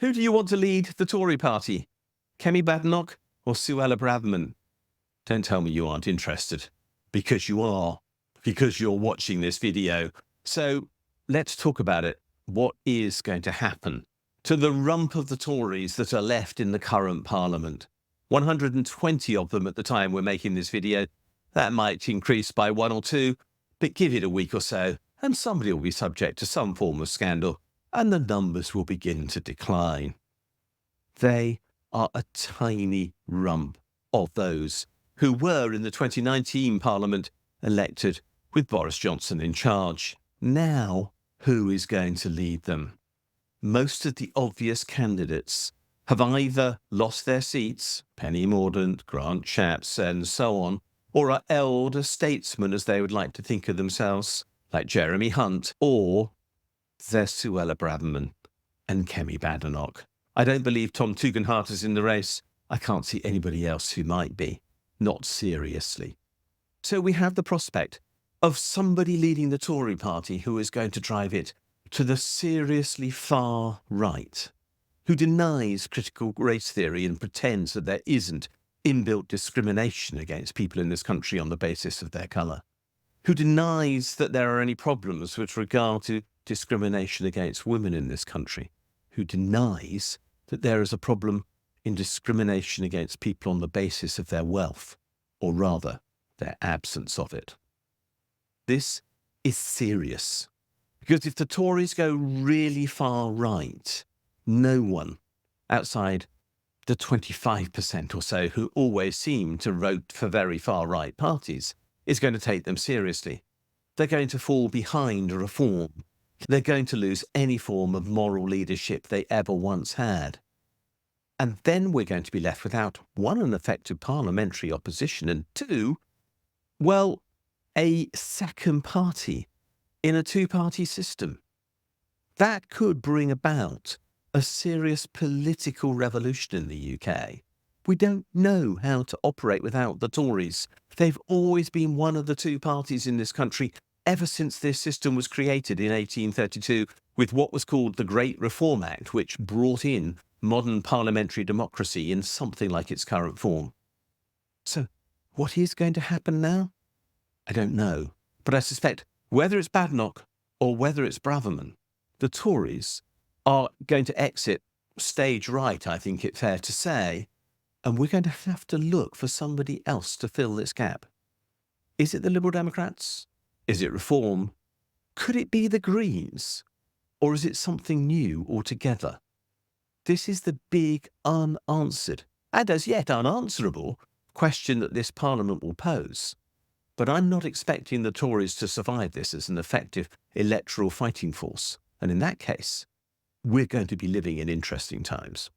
Who do you want to lead the Tory party? Kemi Badenoch or Suella Braverman? Don't tell me you aren't interested, because you are, because you're watching this video. So let's talk about it. What is going to happen to the rump of the Tories that are left in the current Parliament? 120 of them at the time we're making this video. That might increase by 1 or 2, but give it a week or so, and somebody will be subject to some form of scandal, and the numbers will begin to decline. They are a tiny rump of those who were in the 2019 Parliament elected with Boris Johnson in charge. Now, who is going to lead them? Most of the obvious candidates have either lost their seats, Penny Mordaunt, Grant Shapps, and so on, or are elder statesmen, as they would like to think of themselves, like Jeremy Hunt, or they're Suella Braverman and Kemi Badenoch. I don't believe Tom Tugendhat is in the race. I can't see anybody else who might be. Not seriously. So we have the prospect of somebody leading the Tory party who is going to drive it to the seriously far right, who denies critical race theory and pretends that there isn't inbuilt discrimination against people in this country on the basis of their colour, who denies that there are any problems with regard to discrimination against women in this country, who denies that there is a problem in discrimination against people on the basis of their wealth, or rather, their absence of it. This is serious, because if the Tories go really far right, no one outside the 25% or so who always seem to vote for very far right parties is going to take them seriously. They're going to fall behind reform. They're going to lose any form of moral leadership they ever once had. And then we're going to be left without, 1, an effective parliamentary opposition, and 2, well, a second party in a two-party system. That could bring about a serious political revolution in the UK. We don't know how to operate without the Tories. They've always been one of the two parties in this country ever since this system was created in 1832 with what was called the Great Reform Act, which brought in modern parliamentary democracy in something like its current form. So what is going to happen now? I don't know. But I suspect whether it's Badenoch or whether it's Braverman, the Tories are going to exit stage right, I think it's fair to say, and we're going to have to look for somebody else to fill this gap. Is it the Liberal Democrats? Is it Reform? Could it be the Greens? Or is it something new altogether? This is the big unanswered, and as yet unanswerable, question that this Parliament will pose. But I'm not expecting the Tories to survive this as an effective electoral fighting force. And in that case, we're going to be living in interesting times.